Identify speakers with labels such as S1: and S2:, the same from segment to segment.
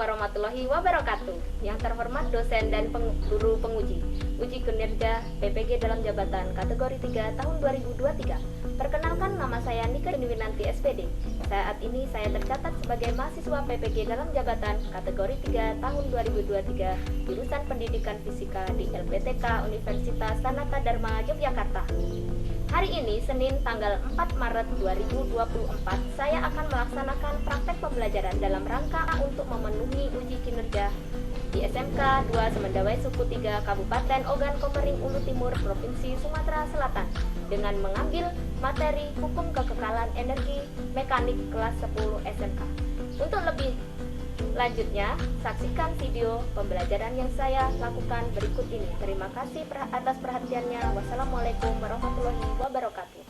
S1: warahmatullahi wabarakatuh. Yang terhormat dosen dan guru penguji uji kinerja PPG dalam jabatan kategori 3 tahun 2023. Perkenalkan, nama saya Nika Winanti SPD. Saat ini saya tercatat sebagai mahasiswa PPG dalam jabatan kategori 3 tahun 2023 jurusan Pendidikan Fisika di LPTK Universitas Sanata Dharma Yogyakarta. Hari ini, Senin tanggal 4 Maret 2024, saya akan melaksanakan praktek pembelajaran dalam rangka untuk memenuhi uji kinerja di SMK 2 Semendawai Suku 3 Kabupaten Ogan Komering Ulu Timur, Provinsi Sumatera Selatan dengan mengambil materi Hukum Kekekalan Energi Mekanik kelas 10 SMK. Untuk lebih lanjutnya, saksikan video pembelajaran yang saya lakukan berikut ini. Terima kasih atas perhatiannya. Wassalamualaikum warahmatullahi wabarakatuh.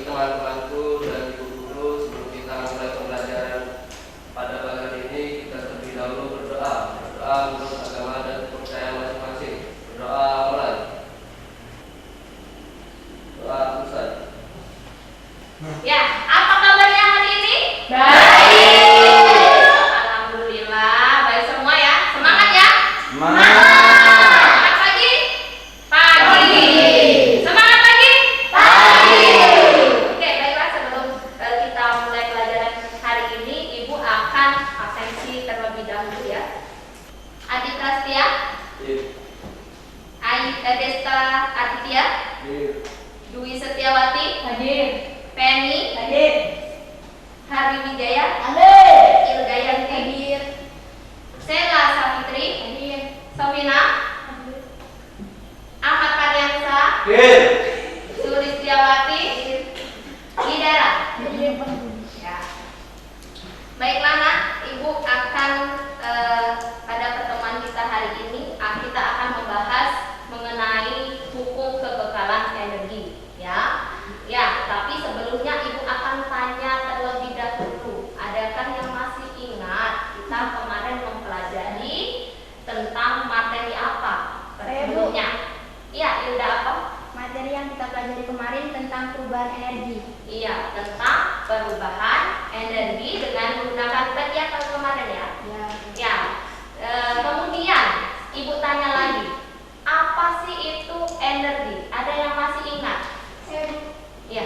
S2: Teman-temanku dan ibu guru, sebelum kita mulai pembelajaran pada pagi ini, kita terlebih dahulu berdoa menurut agama dan kepercayaan masing-masing. Berdoa mulai. Doa Ustaz.
S1: Ya, apa kabarnya hari ini?
S3: Baik.
S1: Alhamdulillah, baik semua ya. Semangat ya.
S3: Semangat.
S1: Semangat pagi. Pagi. Semangat pagi.
S3: Pagi.
S1: Oke, baiklah, sebelum kita mulai pelajaran hari ini, Ibu akan absensi terlebih dahulu ya. Adi Prastia, Desta Aditya, Dwi Setiawati,
S3: Hadir.
S1: Penny,
S3: Hadir.
S1: Hari Wijaya,
S3: Hadir.
S1: Ilgayanti,
S3: Hadir.
S1: Sela Safitri,
S3: Hadir.
S1: Sofina, Ahmad Karyansa,
S3: Hadir.
S1: Sulistiawati, Idara.
S3: Hadir.
S1: Ya. Baiklah nak, Ibu akan pada pertemuan kita hari ini kita akan membahas mengenai hukum kekekalan energi, ya. Ya, tapi sebelumnya Ibu akan tanya terlebih dahulu. Adakah yang masih ingat kita kemarin mempelajari tentang materi apa
S3: Saya, Bu.
S1: sebelumnya? Iya, Ilda apa?
S3: Materi yang kita pelajari kemarin tentang perubahan energi.
S1: Iya, tentang perubahan energi dengan menggunakan kegiatan kemarin ya.
S3: Ya.
S1: Ya, kemudian Ibu tanya lagi, apa sih itu energi? Ada yang masih ingat? Iya,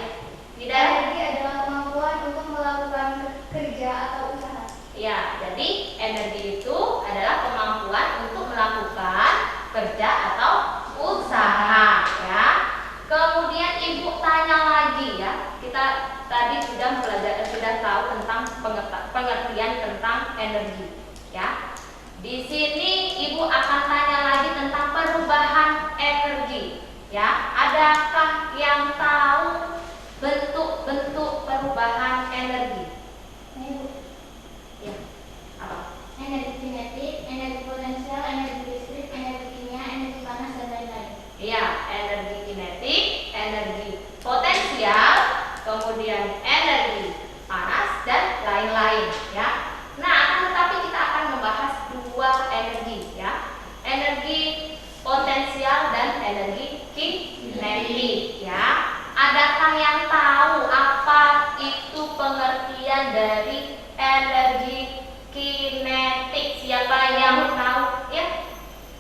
S1: tidak?
S3: Energi adalah kemampuan untuk melakukan kerja atau usaha.
S1: Ya, jadi energi itu adalah kemampuan untuk melakukan kerja atau usaha, ya. Kemudian Ibu tanya lagi ya, kita tadi sudah tahu tentang pengertian tentang energi, ya. Di sini Ibu akan tanya lagi tentang perubahan energi, ya. Adakah yang tahu bentuk-bentuk perubahan energi? Ya, apa?
S3: Energi kinetik, energi potensial, energi listrik, energi kimia, energi panas, dan lain-lain.
S1: Iya, energi kinetik, energi potensial, kemudian energi panas dan lain-lain, ya. Nah, akan tetapi kita akan membahas dua energi, ya. Energi potensial dan energi kinetik, ya. Adakah yang tahu apa itu pengertian dari energi kinetik? Siapa yang tahu? Ya.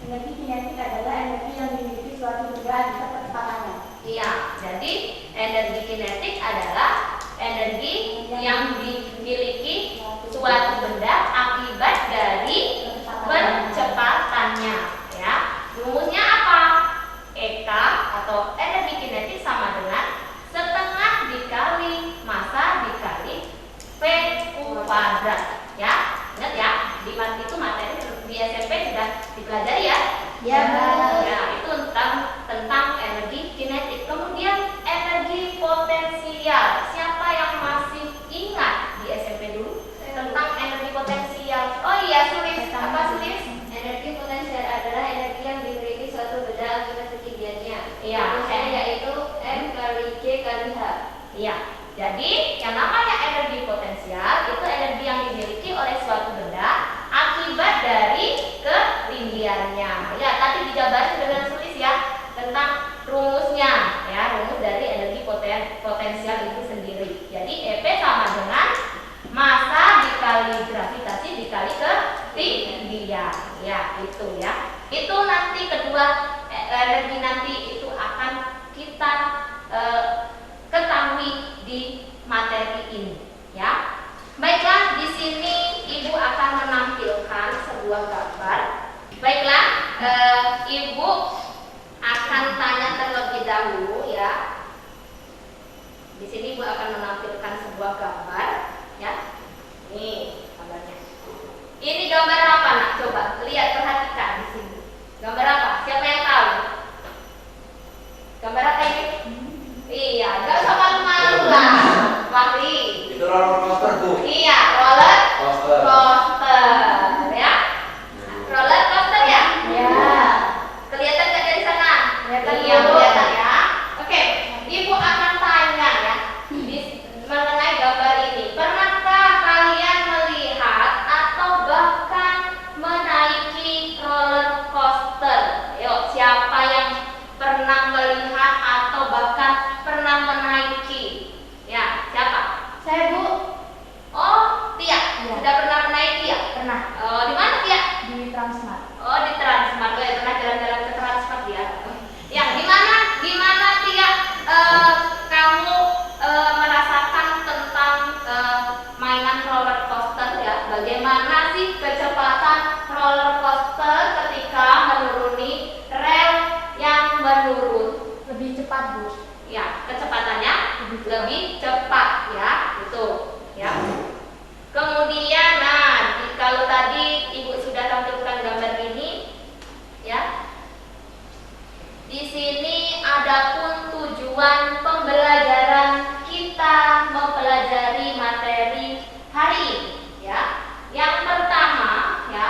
S3: Energi kinetik adalah energi yang dimiliki suatu benda atau kecepatannya.
S1: Iya, jadi energi kinetik adalah energi yang dimiliki suatu benda akibat dari percepatannya, ya. Rumusnya apa? EK atau energi kinetik sama dengan setengah dikali massa dikali V kuadrat, ya. Ingat ya, di itu materi di SMP sudah dipelajari ya.
S3: Ya, Mbak.
S1: Ya, itu tentang energi kinetik. Kemudian energi potensial. Siapa yang masih ingat di SMP dulu tentang energi potensial? Oh iya, Sulis. Iya, ya itu ya. Itu nanti kedua energi nanti itu akan kita ketahui di materi ini, ya. Baiklah, di sini Ibu akan menampilkan sebuah gambar. Baiklah, Ibu akan tanya terlebih dahulu, ya. Di sini Ibu akan menampilkan sebuah gambar, ya. Nih gambarnya. Ini gambar apa, nak? Coba lihat, perhatikan di sini. Gambar apa? Siapa yang tahu? Gambar apa ini? Iya, nggak usah malu-malu lah, Fahri.
S2: Itu roller coaster, Bu.
S1: Iya, roller
S2: Coaster.
S1: coaster, ya. Roller coaster ya? Ya. Kelihatan nggak dari sana? Kelihatan. Iya, kelihatan ya. Oke, Ibu akan tanya ya mengenai gambar ini. Pernahkah kalian melihat atau bahkan menaiki roller coaster? Yuk, siapa yang pernah melihat atau bahkan pernah menaiki? Ya, siapa?
S3: Saya, Bu.
S1: Oh, Tia.
S3: Iya.
S1: Sudah pernah menaiki ya?
S3: Pernah.
S1: Oh, di mana Tia?
S3: Di Transmart.
S1: Oh, di Transmart. Oh, ya, pernah jalan-jalan ke Transmart ya. Ya, gimana Tia? Kamu merasakan tentang mainan roller coaster ya? Bagaimana sih kecepatan roller coaster ketika menuruni rel yang menurun?
S3: Lebih cepat, Bu.
S1: Ya, kecepatannya lebih cepat ya, itu ya. Kemudian, kalau tadi Ibu sudah tampilkan gambar ini, ya. Di sini adapun tujuan pembelajaran kita mempelajari materi hari ini, ya. Yang pertama, ya,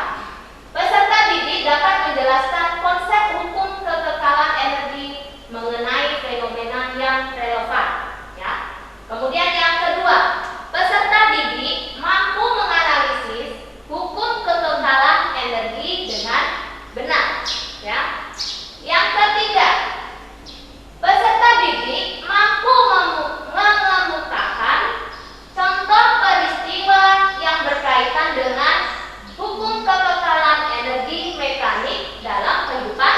S1: peserta didik dapat menjelaskan konsep hukum kekekalan energi mengenai fenomena yang relevan, ya. Kemudian yang kedua, peserta didik mampu menganalisis hukum kekekalan energi dengan benar, ya. Yang ketiga, peserta didik mampu mengemukakan contoh peristiwa yang berkaitan dengan hukum kekekalan energi mekanik dalam kehidupan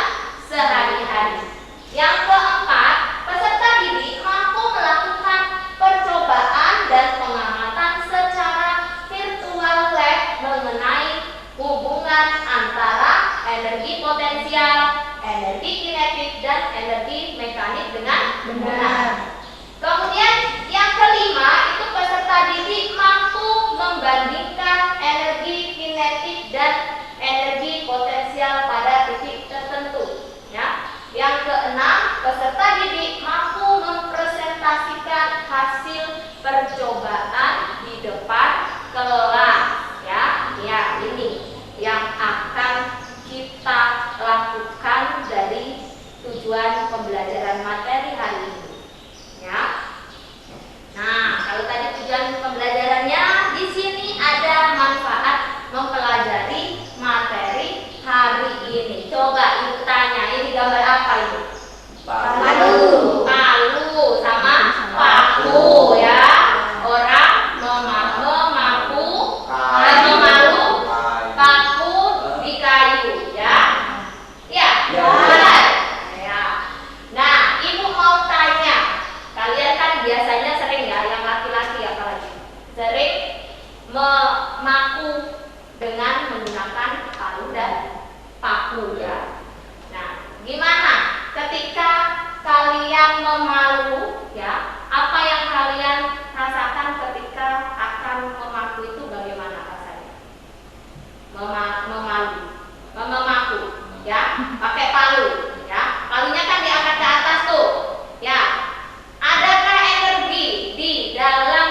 S1: sehari-hari. Yang keempat, peserta didik mampu melakukan percobaan dan pengamatan secara virtual lab mengenai hubungan antara energi potensial, energi kinetik, dan energi mekanik dengan benar. Kemudian yang kelima, itu peserta didik mampu membandingkan energi kinetik dan energi potensial pada titik tertentu, ya. Yang keenam, peserta didik mampu mempresentasikan hasil percobaan di depan kelas, ya. Ya, ini yang akan kita lakukan dari tujuan pembelajaran materi hari ini, ya. Nah, kalau tadi tujuan pembelajarannya, di sini ada manfaat mempelajari materi hari ini. Coba Ibu tanya, ini gambar apa ini? Palu sama paku, ya. Orang memaku memalu paku di kayu, ya. Ya, benar. Ya. Nah, Ibu mau tanya, kalian kan biasanya sering ya, yang laki-laki apalagi, sering memaku dengan menggunakan palu dan paku, ya. Nah, gimana ketika kalian memalu, ya? Apa yang kalian rasakan ketika akan memaku itu bagaimana rasanya? Memaku, ya, pakai palu, ya. Palunya kan diangkat ke atas tuh, ya. Adakah energi di dalam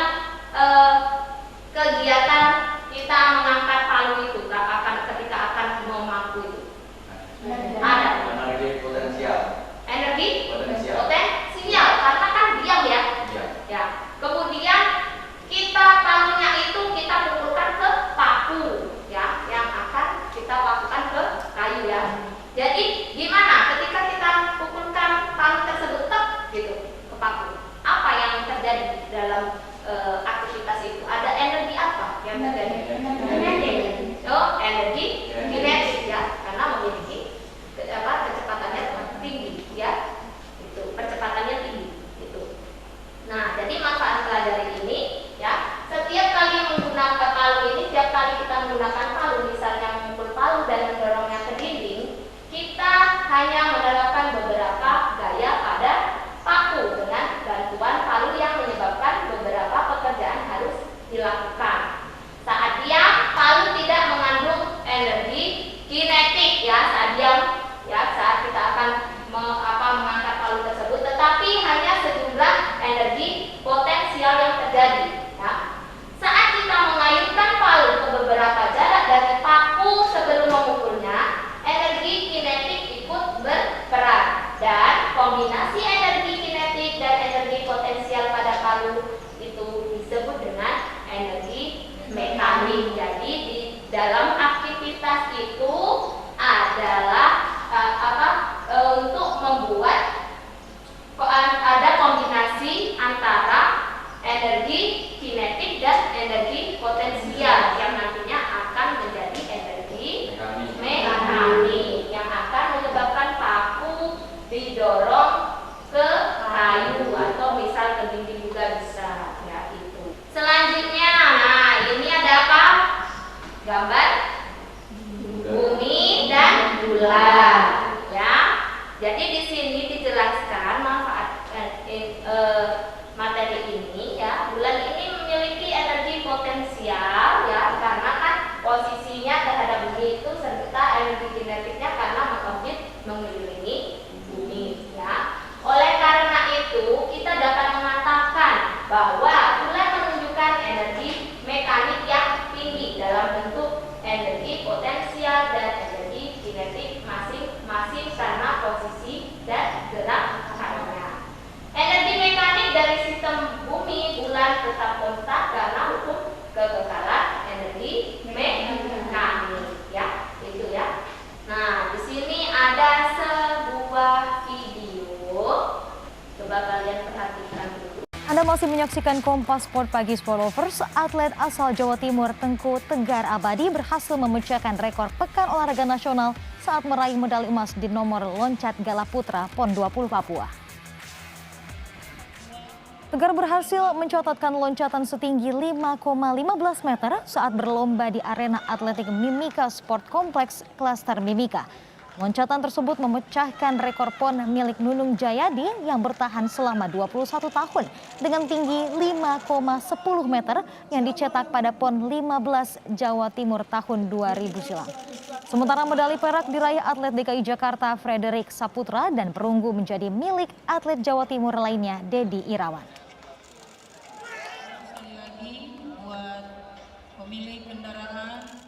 S1: kegiatan kita mengangkat palu itu ketika akan memaku itu? Ada.
S2: Energi potensial.
S1: Energi
S2: Potensial.
S1: potensial, karena kan diam ya.
S2: Iya.
S1: Ya. Kemudian palunya itu kita pukulkan ke paku, ya, yang akan kita lakukan ke kayu, ya. Jadi
S4: masih menyaksikan Kompas Sport Pagi Sport Lovers. Atlet asal Jawa Timur Tengku Tegar Abadi berhasil memecahkan rekor Pekan Olahraga Nasional saat meraih medali emas di nomor loncat gala putra PON 20 Papua. Tegar berhasil mencatatkan loncatan setinggi 5,15 meter saat berlomba di arena atletik Mimika Sport Complex Klaster Mimika. Loncatan tersebut memecahkan rekor PON milik Nunung Jayadi yang bertahan selama 21 tahun dengan tinggi 5,10 meter yang dicetak pada PON 15 Jawa Timur tahun 2000 silam. Sementara medali perak diraih atlet DKI Jakarta Frederick Saputra dan perunggu menjadi milik atlet Jawa Timur lainnya Dedi Irawan.
S5: Sekali lagi buat pemilik kendaraan.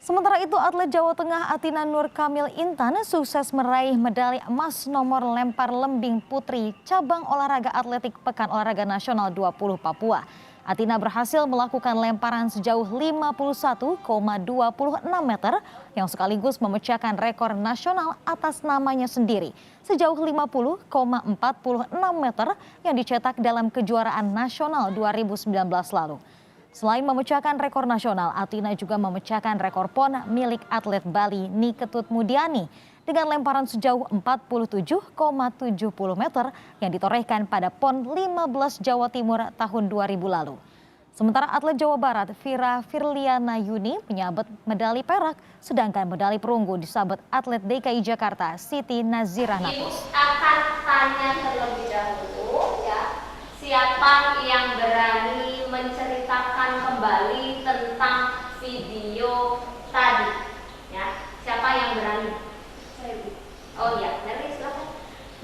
S4: Sementara itu, atlet Jawa Tengah Atina Nur Kamil Intan sukses meraih medali emas nomor lempar lembing putri cabang olahraga atletik Pekan Olahraga Nasional 20 Papua. Atina berhasil melakukan lemparan sejauh 51,26 meter yang sekaligus memecahkan rekor nasional atas namanya sendiri sejauh 50,46 meter yang dicetak dalam kejuaraan nasional 2019 lalu. Selain memecahkan rekor nasional, Atina juga memecahkan rekor PON milik atlet Bali Niketut Mudiani dengan lemparan sejauh 47,70 meter yang ditorehkan pada PON 15 Jawa Timur tahun 2000 lalu. Sementara atlet Jawa Barat Vira Firliana Yuni menyabet medali perak, sedangkan medali perunggu disabet atlet DKI Jakarta Siti Nazirah
S1: Ibu
S4: Nafis.
S1: akan tanya terlebih dahulu ya, siapa yang berani menceritakan kembali tentang video tadi ya, siapa yang berani?
S6: Saya, Bu.
S1: Oh ya, Neri silakan.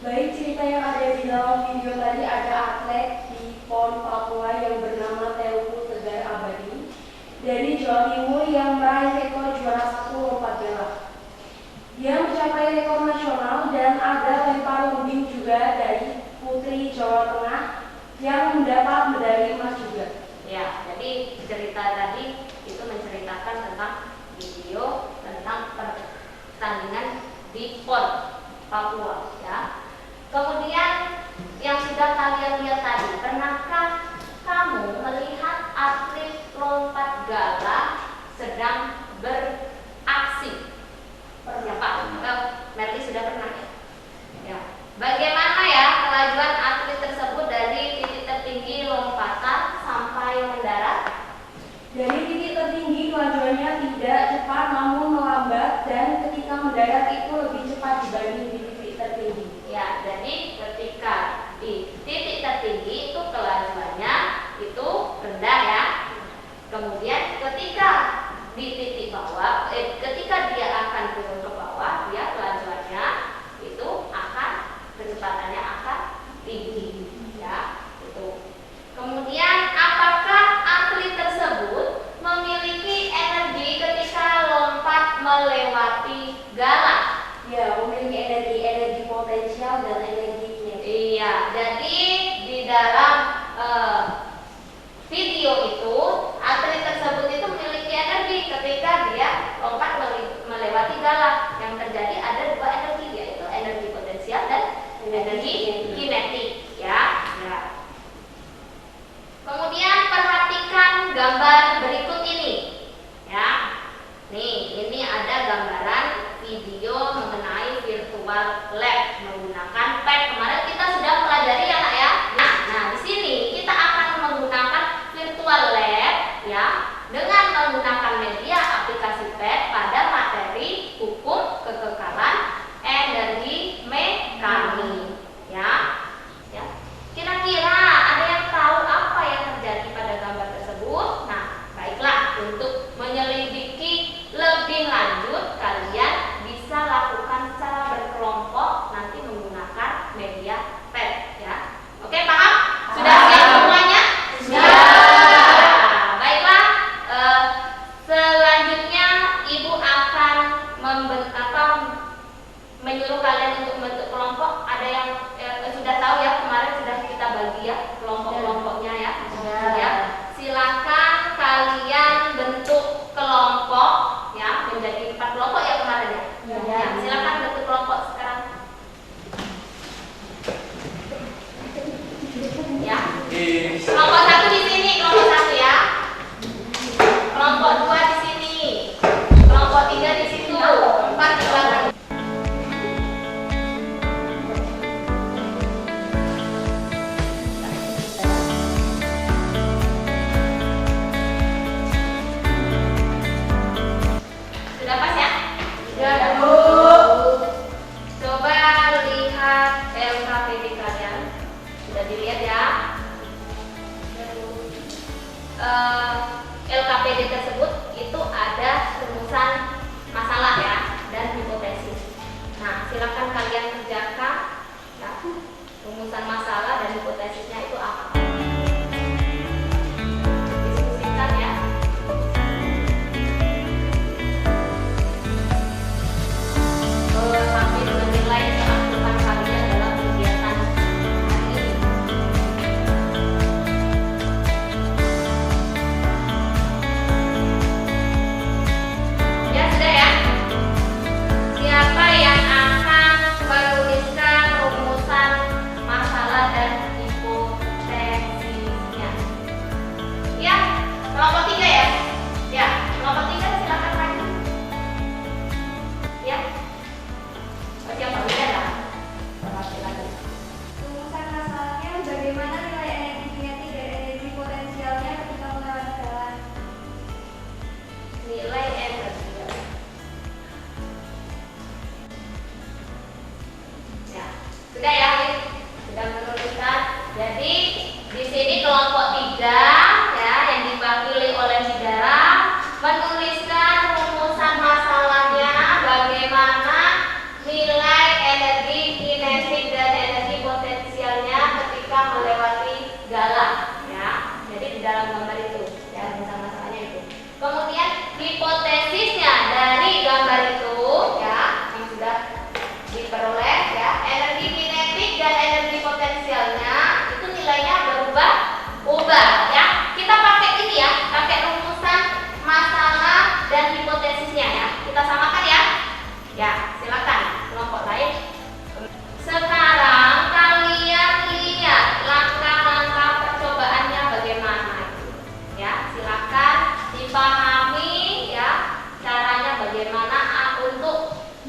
S6: Baik, cerita yang ada di dalam video tadi ada atlet di PON Papua yang bernama Tengku Tegar Abadi dari Jawa Timur yang meraih rekor juara 1 lompat gala. Dia mencapai rekor nasional dan ada lempar lembing juga dari putri Jawa Tengah yang mendapat medali emas juga.
S1: Ya, jadi cerita tadi itu menceritakan tentang video tentang pertandingan di PON Papua ya. Kemudian yang sudah kalian lihat tadi, pernahkah kamu melihat atlet lompat gala sedang beraksi? Siapa? Merli sudah pernah ya? Ya. Bagaimana ya kelajuan atlet tersebut dari titik tertinggi lompatan sampai mendarat?
S6: Dari titik tertinggi kelajuannya tidak cepat namun melambat dan ketika mendarat itu lebih cepat dibanding di titik tertinggi.
S1: Ya, jadi ketika di titik tertinggi itu kelajuannya itu rendah ya. Kemudian ketika di titik bawah, ketika dia akan turun ke bawah, dia kelajuannya itu akan kecepatannya akan tinggi ya. Itu. Kemudian apakah atlet tersebut memiliki energi ketika lompat melewati galah?
S6: Ya, memiliki energi potensial dan energi kinetik.
S1: Iya, jadi di dalam video itu atlet tersebut itu memiliki energi ketika dia lompat melewati galah. Yang terjadi ada dua energi, yaitu energi potensial dan energi kinetik ya. Ya. Kemudian perhatikan gambar berikut ini ya. Nih, ini ada gambaran video mengenai virtual lab menggunakan pad. Kemarin kita sudah pelajari ya Nak ya. Nah, di sini kita akan menggunakan virtual lab ya dengan menggunakan media aplikasi pad pada materi hukum kekekalan energi mekanik ya. Ya. Kira-kira ada yang tahu apa yang terjadi pada gambar tersebut? Nah, baiklah, untuk menyelidiki lebih lanjut kalian bisa lakukan secara berkelompok nanti menggunakan media pad ya. Oke, paham? Sudah siap semuanya? Sudah. Baiklah, selanjutnya Ibu akan menyuruh kalian untuk membentuk kelompok. Ada yang sudah tahu ya, kemarin sudah kita bagi ya kelompok-kelompoknya ya. Ya. Silakan kalian bentuk kelompok ya, menjadi 4 kelompok ya kemarin ya. Ya, silakan bentuk kelompok sekarang. Ya.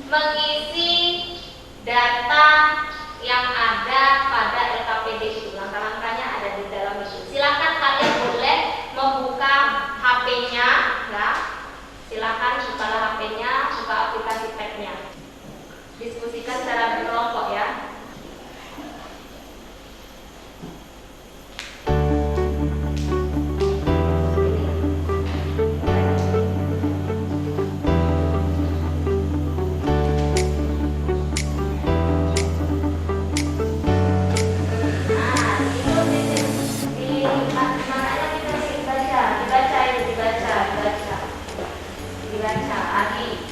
S1: mengisi data yang ada pada LKPD itu. Langkah-langkahnya ada di dalam itu. Silakan kalian boleh membuka HP-nya, ya. Silakan bukalah HP-nya, buka aplikasi Pad-nya. Diskusikan secara berkelompok ya. Dibaca lagi.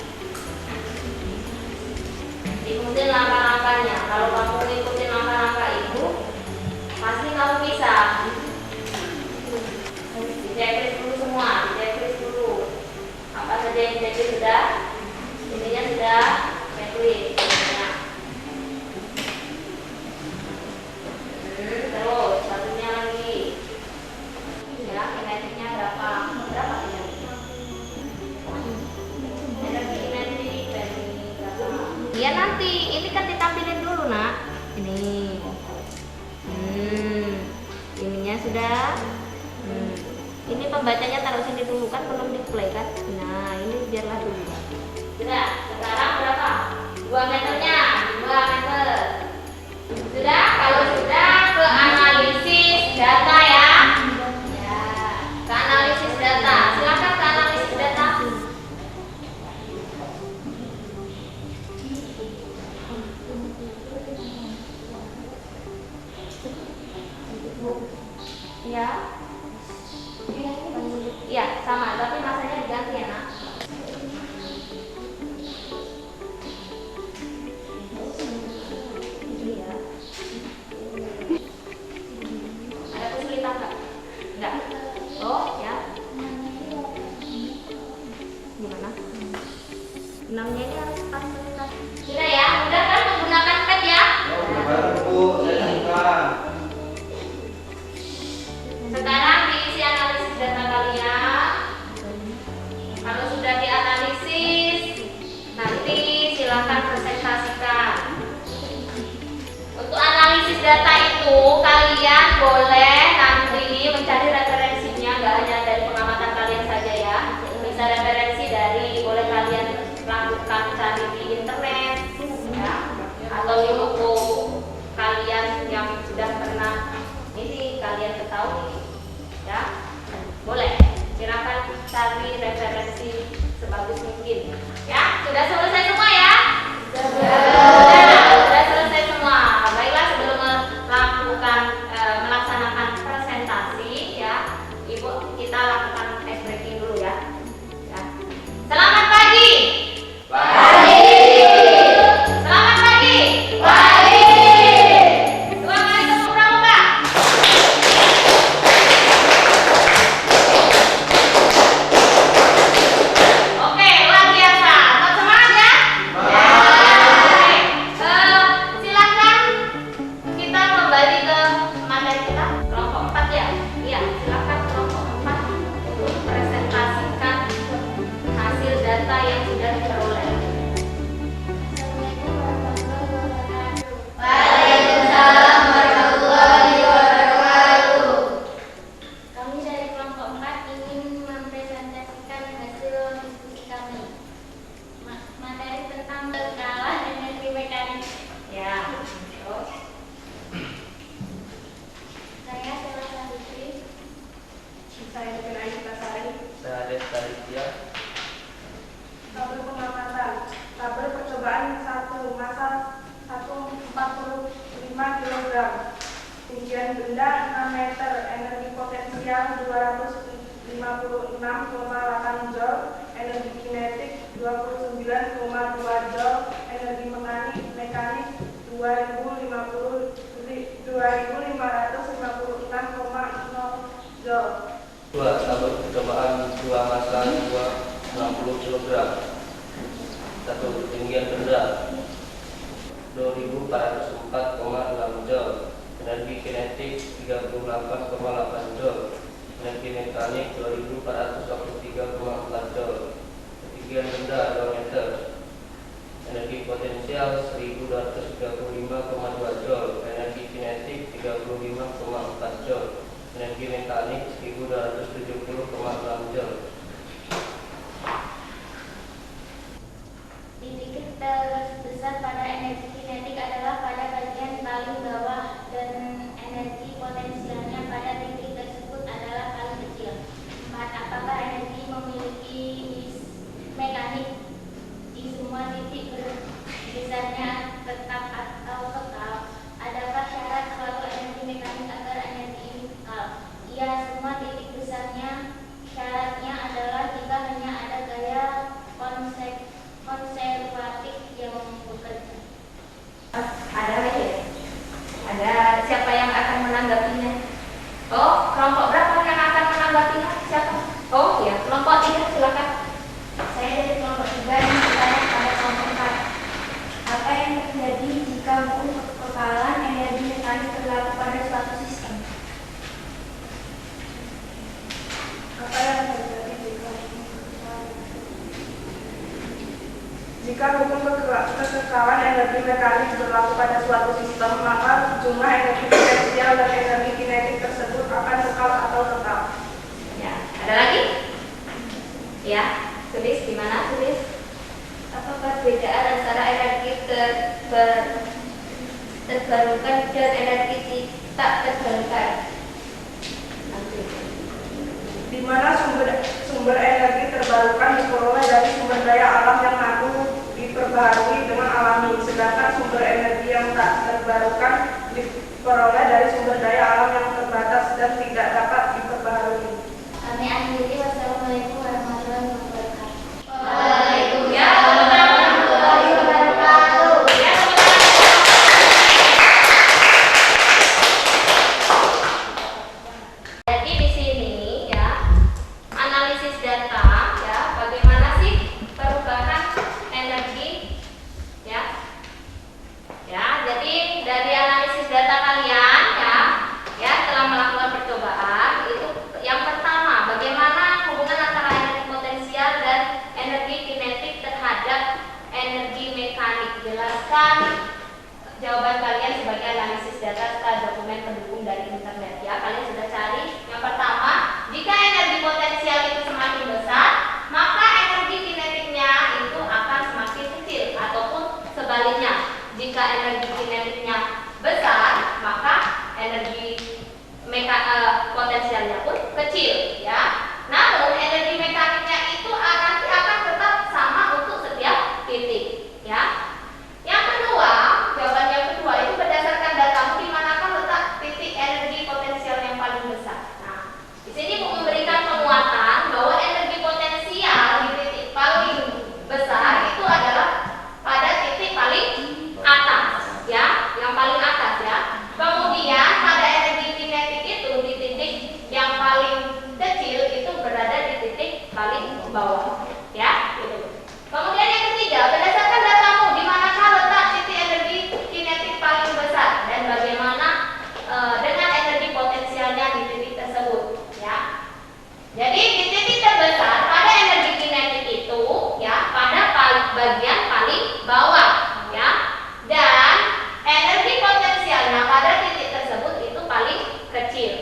S1: Ikutin langkah-langkahnya. Kalau kamu ikutin langkah-langkah itu, pasti kamu bisa. Di-checklist dulu semua, di-checklist dulu. Apa saja yang di-checklist sudah? Ininya sudah checklist. Ya. Terus satunya lagi. Ya, kinetiknya berapa? Berapa kinetiknya? Energi kinetik dari berapa? Ya nanti, ini kan ditampilin dulu nak. Ini. Ininya sudah. Ini pembacanya taruh sini dulu kan belum di play kan? Nah ini biarlah dulu. Sudah. Sekarang berapa? 2 meternya. 2 meter. Sudah. Kalau sudah ke analisis data ya. Ya. Ke analisis data. Silakan ke analisis data. Ya. Iya, sama, tapi masanya diganti ya, Nak. Iya. Ada kesulitan nggak? Enggak. Oh, ya. Gimana? 6-nya ini harus pas kesulitan. Sudah ya, udah kan menggunakan pad ya?
S2: Baru Bu, saya suka.
S1: Sekarang diisi analisis data kalian. Kalau sudah dianalisis, nanti silakan presentasikan. Untuk analisis data itu kalian boleh nanti mencari referensinya, nggak hanya dari pengamatan kalian saja ya. Bisa referensi dari, boleh kalian lakukan cari di internet, ya, atau di buku kalian yang sudah pernah ini kalian ketahui. Ya, boleh. Silakan cari referensi sebagus mungkin. Ya, sudah selesai semua ya? Sudah selesai semua. Baiklah, sebelum melaksanakan presentasi, ya, Ibu kita lakukan ice breaking dulu ya. Ya. Selamat pagi. Pagi. Selamat pagi. Pagi. 2 kali tepuk pramuka. Oke, luar biasa. Tetap semangat ya. Oke. Silakan kita kembali ke materi kita. Kelompok 4 ya. Iya, silakan kelompok 4 untuk presentasikan hasil data yang sudah diperoleh. Waalaikumsalam warahmatullahi wabarakatuh.
S3: Kami dari kelompok 4 ingin mempresentasikan hasil diskusi kami. Materi tentang skala energi mekanik.
S1: Ya. Terus
S3: Saya Selasa Lutfi.
S6: Saya Nurul Aisha Sari.
S2: Saya Ades Tarikia.
S6: Tabel pengamatan. Tabel percobaan 1, massa 145 kg. Tinggian benda 6 meter. Energi potensial 256,8 joule. Energi kinetik 29,2 joule. Energi mekanik 2556,0 joule.
S2: 2. Tabel percobaan 2 massa 260 kg. 1. Ketinggian benda 2404,6 joule. Energi kinetik 38,8 joule. Energi mekanik 2443,4 joule. Ketinggian benda 2 meter. Energi potensial 1235,2 Joule, energi kinetik 35,4 Joule, energi mekanik 1270,6 Joule.
S3: Titik terbesar pada energi kinetik adalah pada bagian paling bawah dan energi potensialnya pada titik tersebut adalah paling kecil. 4. Apakah energi memiliki mekanik di semua titik besarnya tetap atau kekal? Adakah syarat suatu energi mekanik agar energi ini kekal? Iya, semua titik besarnya syaratnya adalah jika hanya ada gaya konservatif yang bekerja.
S1: Ada lagi ya? Ada siapa yang akan menanggapinya? Oh, kelompok berapa yang akan menanggapinya? Siapa? Oh ya, kelompok 3 silakan.
S3: Saya dari kelompok 3 yang bertanya pada kelompok 4. Apa yang terjadi jika hukum kekekalan energi mekanik berlaku pada suatu sistem?
S6: Apa yang terjadi jika hukum kekekalan energi mekanik berlaku pada suatu sistem, maka jumlah energi potensial dan energi kinetik tersebut akan kekal atau tetap.
S1: Ya, ada lagi? Ya, tulis di mana tulis? Apa perbedaan antara energi terbarukan dan energi tak terbarukan? Nanti.
S6: Di mana sumber energi terbarukan diperoleh dari sumber daya alam yang mampu diperbaharui dengan alami, sedangkan sumber energi yang tak terbarukan diperoleh dari sumber daya alam yang terbatas dan tidak dapat diperbaharui.
S3: Kami akhiri. Wassalamualaikum warahmatullahi wabarakatuh.
S1: Waalaikumsalam warahmatullahi wabarakatuh. Ya, jadi di sini ya, analisis data ya, bagaimana sih perubahan energi ya. Ya, jadi dari analisis data kalian ya telah melakukan percobaan itu yang pertama, bagaimana hubungan antara energi potensial dan energi kinetik terhadap energi mekanik. Jelaskan jawaban kalian sebagai analisis data serta dokumen pendukung dari internet ya. Kalian sudah cari. Yang pertama, jika energi potensial itu semakin besar, maka energi kinetiknya itu akan semakin kecil, ataupun sebaliknya. Jika energi kinetiknya besar, maka energi potensialnya pun kecil ya. Namun energi mekaniknya itu nanti akan tetap sama untuk setiap titik ya. Yang kedua, jawaban yang kedua itu berdasarkan datamu di manakah letak titik energi potensial yang paling besar. Nah, di sini memberikan penguatan bahwa energi potensial di titik paling besar itu adalah pada titik paling atas ya, yang paling atas ya. Kemudian pada energi kinetik itu di titik yang paling kecil itu berada di titik paling bawah ya, gitu. Kemudian yang ketiga, berdasarkan datamu di manakah letak titik energi kinetik paling besar dan bagaimana dengan energi potensialnya di titik tersebut ya. Jadi di titik terbesar pada energi kinetik itu ya pada bagian paling bawah ya, dan energi potensialnya pada titik tersebut itu paling kecil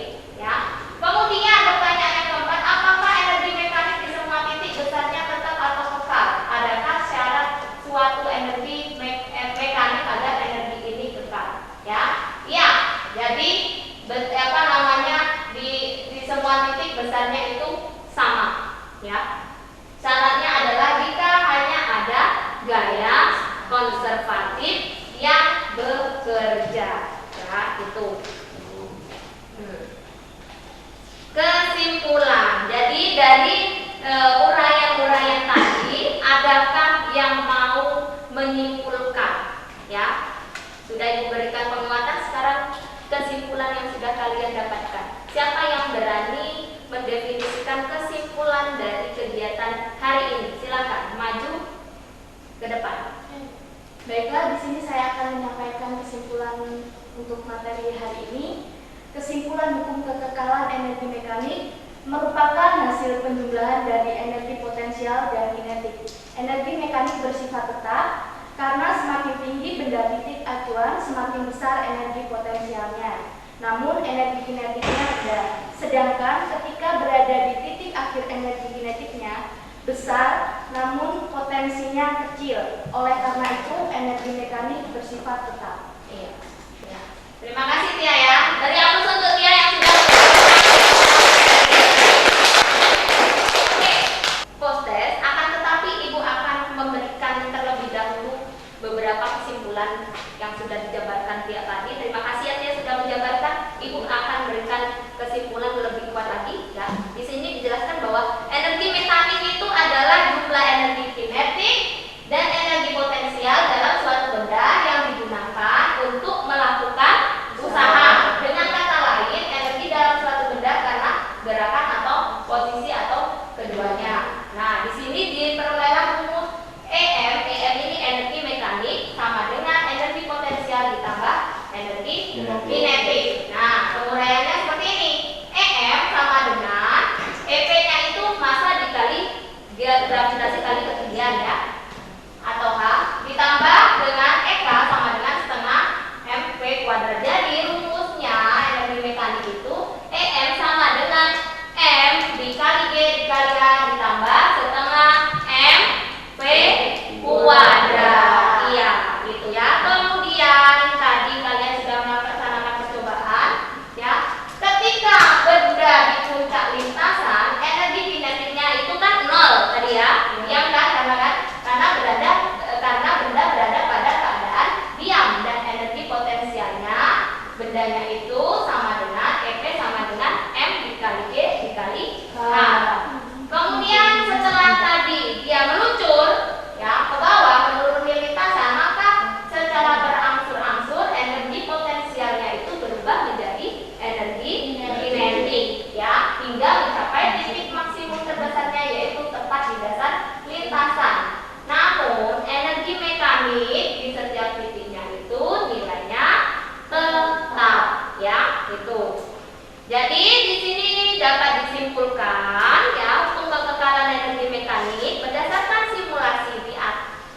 S1: ya. Kemudian pertanyaan yang keempat, apakah energi mekanik di semua titik besarnya tetap atau kekal? Adakah syarat suatu energi mekanik agar energi ini kekal ya? Iya. Jadi di semua titik besarnya itu sama ya. Syaratnya adalah jika hanya ada gaya konservatif yang bekerja ya, itu. Kesimpulan. Jadi dari uraian-uraian tadi, adakah yang mau menyimpulkan ya? Sudah Ibu berikan penguatan, sekarang kesimpulan yang sudah kalian dapatkan. Siapa yang berani mendefinisikan kesimpulan dari kegiatan hari ini? Silakan maju ke depan.
S6: Baiklah, di sini saya akan menyampaikan kesimpulan untuk materi hari ini. Kesimpulan hukum kekekalan energi mekanik merupakan hasil penjumlahan dari energi potensial dan kinetik. Energi mekanik bersifat tetap karena semakin tinggi semakin besar energi potensialnya. Namun energi kinetiknya rendah. Sedangkan ketika berada di titik akhir energi kinetiknya besar, namun potensinya kecil. Oleh karena itu energi mekanik bersifat tetap.
S1: Iya. Ya. Terima kasih Tia ya. Dari aplaus untuk Tia yang sudah Oke, post-test akan tetapi Ibu akan memberikan terlebih dahulu beberapa kesimpulan yang sudah dijabarkan Tia tadi. Terima kasih ya Tia sudah menjabarkan. Ibu akan berikan kesimpulan lebih kuat lagi ya. Di sini dijelaskan bahwa energi mekanik itu adalah jumlah energi kinetik dan energi potensial dalam suatu benda yang digunakan untuk melakukan usaha. Dengan kata lain, energi dalam suatu benda karena gerakan atau posisi atau keduanya. Nah, di sini diperolehlah rumus EM. EM ini energi mekanik sama dengan energi potensial ditambah energi kinetik. Nah, penguraiannya seperti ini. EM sama dengan EP-nya itu massa dikali gravitasi kali ketinggian ya. Atau H ditambah dengan EK sama dengan setengah mv kuadrat. Jadi rumusnya energi mekanik itu EM sama dengan M dikali G dikali A ditambah setengah mv kuadrat. Iya, gitu ya. Kemudian tadi kalian sudah melaksanakan percobaan ya. Ketika benda di puncak lintasan, energi kinetiknya itu kan 0 tadi ya. Yang kan karena benda berada pada keadaan diam dan energi potensialnya bendanya itu sama dengan EP sama dengan M dikali G dikali H. Kemudian setelah tadi dia meluncur ya ke bawah menuruni lintasan, maka secara berangsur-angsur energi potensialnya itu berubah menjadi energi kinetik ya hingga mencapai titik maksimum terbesarnya yaitu tepat di dasar lintasan. Namun energi mekanik di setiap titiknya itu nilainya tetap ya gitu. Jadi di sini dapat disimpulkan ya untuk kekekalan energi mekanik berdasarkan simulasi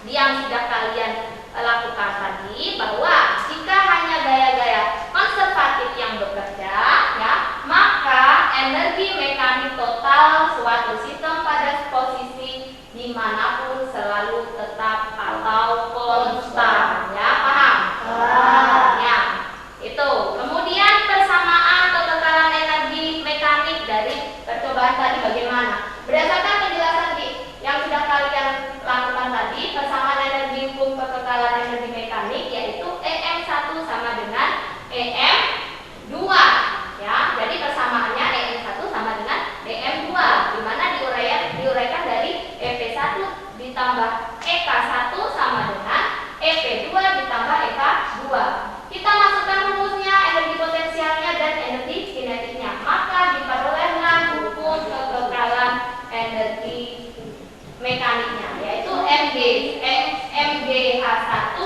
S1: yang sudah kalian lakukan tadi bahwa jika hanya gaya-gaya konservatif yang bekerja ya maka energi mekanik total suatu sistem pada posisi dimanapun selalu tetap atau konstan ya, paham? Ya, itu. Kemudian persamaan atau kekekalan energi mekanik dari percobaan tadi bagaimana? Berdasarkan penjelasan yang sudah kalian lakukan tadi, persamaan energi hukum kekekalan energi mekanik yaitu EM1 sama dengan EM2 ya. Jadi persamaannya EM1 sama dengan EM2 di mana diuraikan dari EP1 ditambah EK1 sama dengan EP2 ditambah EK2. Kita masukkan rumusnya energi potensialnya dan energi kinetiknya, maka diperolehlah hukum kekekalan energi mekaniknya yaitu MGH1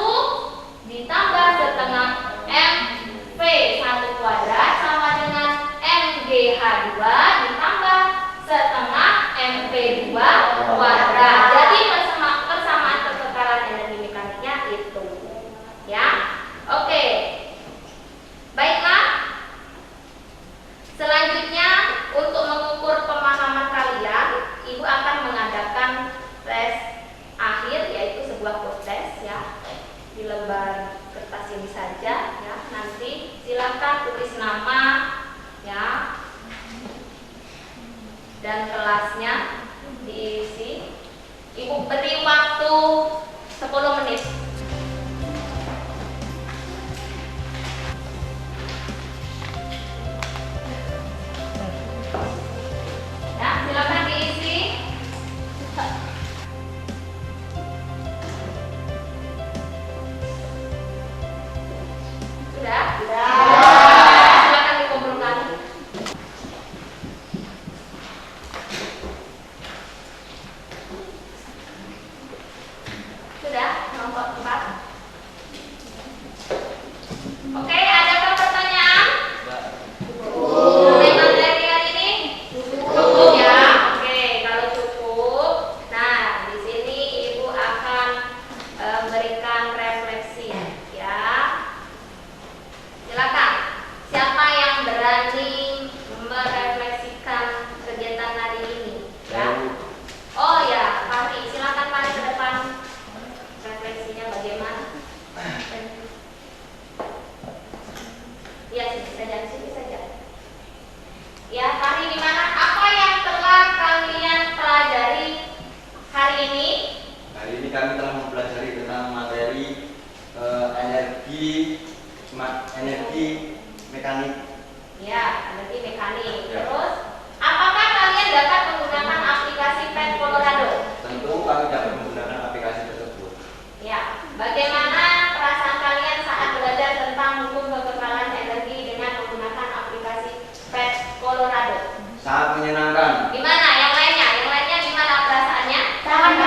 S1: ditambah setengah MV1 kuadrat sama dengan MGH2 ditambah setengah MP2 kuadrat. Jadi persamaan kekekalan energi mekaniknya itu ya. Oke. Baiklah. Selanjutnya untuk mengukur pemahaman kalian, Ibu akan mengadakan tes akhir yaitu sebuah post-test ya. Di lembar kertas ini saja ya. Nanti silakan tulis nama ya. Dan kelasnya diisi. Ibu beri waktu 10 menit. Ya, silakan diisi. Sudah? Sudah. Silakan dikumpulkan. Sudah, nomor 4. Oke, adakah pertanyaan? Mengenai materi hari ini? Cukup ya. Oke, kalau cukup, nah di sini Ibu akan berikan refleksi ya.
S7: kami telah mempelajari tentang materi energi mekanik.
S1: Ya, energi mekanik.
S7: Ya.
S1: Terus, apakah kalian dapat menggunakan aplikasi Pet Colorado?
S7: Tentu kami dapat menggunakan aplikasi tersebut.
S1: Ya, bagaimana perasaan kalian saat belajar tentang hukum kekekalan energi dengan menggunakan aplikasi Pet Colorado?
S7: Sangat menyenangkan.
S1: Gimana yang lainnya? Yang lainnya gimana perasaannya?
S3: Sangat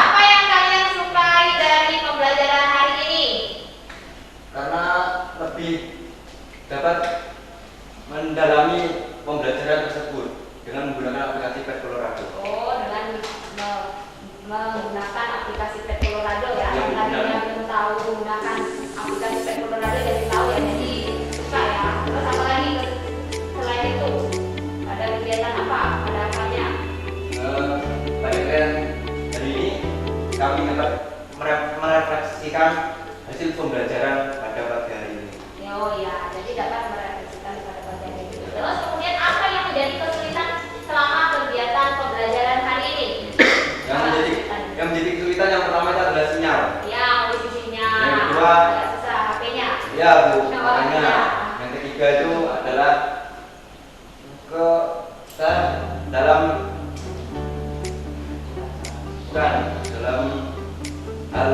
S1: Apa yang kalian sukai dari pembelajaran hari ini?
S7: Karena lebih dapat mendalami pembelajaran tersebut dengan menggunakan aplikasi Pet Colorado.
S1: Oh, dengan menggunakan aplikasi Pet Colorado ya.
S7: Ya,
S1: Yang tadinya
S7: benar.
S1: belum tahu menggunakan aplikasi Pet Colorado jadi tahu ya. Jadi suka ya. Terus apa lagi selain itu? Ada kegiatan apa? Ada apanya?
S7: Pada kalian hari ini kami dapat merefleksikan hasil pembelajaran pada pagi hari ini.
S1: Oh ya, jadi dapat merefleksikan pada bagian ini. Terus kemudian apa yang menjadi kesulitan selama kegiatan pembelajaran hari ini?
S7: Yang menjadi kesulitan yang pertama itu adalah sinyal.
S1: Ya, posisinya.
S7: Yang kedua,
S1: agak susah HP-nya.
S7: Ya Bu,
S1: Oh,
S7: makanya
S1: iya.
S7: yang ketiga itu adalah dalam hal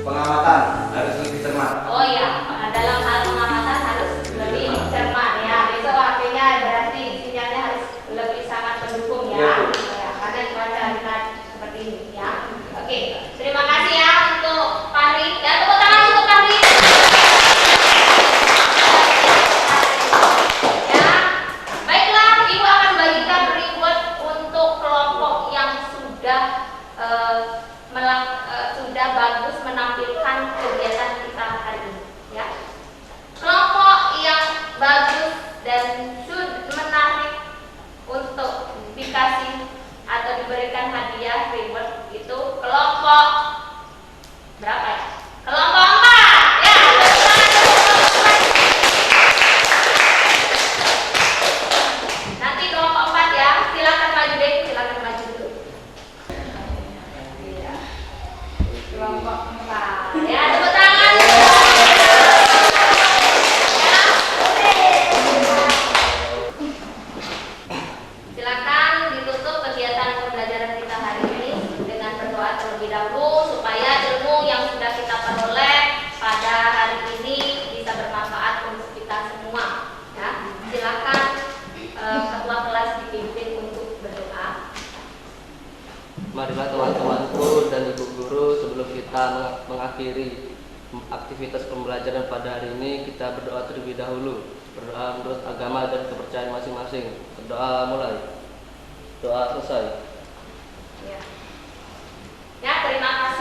S7: pengamatan harus lebih cermat.
S1: Oh iya, dalam hal pengamatan harus lebih cermat ya. Besok HP-nya berarti sinyalnya harus lebih sangat mendukung ya.
S7: Iya, Bu.
S1: Ya, karena cuaca kita seperti ini ya. Oke, terima kasih ya untuk Fahri dan tepuk tangan untuk Fahri. Ya, baiklah, Ibu akan bagikan reward untuk kelompok yang sudah bagus menampilkan kegiatan kita hari ini ya. Kelompok yang bagus dan menarik untuk dikasih atau diberikan hadiah reward itu kelompok berapa ya? Kelompok 4 ya. Nanti kelompok 4 ya, silakan maju deh, silakan maju dulu. Iya. Kelompok 4. Ya, tepuk tangan. Ya. Silakan ditutup kegiatan pembelajaran kita hari ini dengan berdoa terlebih dahulu supaya ilmu yang sudah kita peroleh pada hari ini bisa bermanfaat untuk kita semua. Ya, silakan ketua kelas dipimpin untuk berdoa.
S2: Marilah teman-temanku dan ibu guru, sebelum kita mengakhiri aktivitas pembelajaran pada hari ini, kita berdoa terlebih dahulu. Berdoa menurut agama dan kepercayaan masing-masing. Berdoa mulai. Doa selesai.
S1: Ya, terima kasih.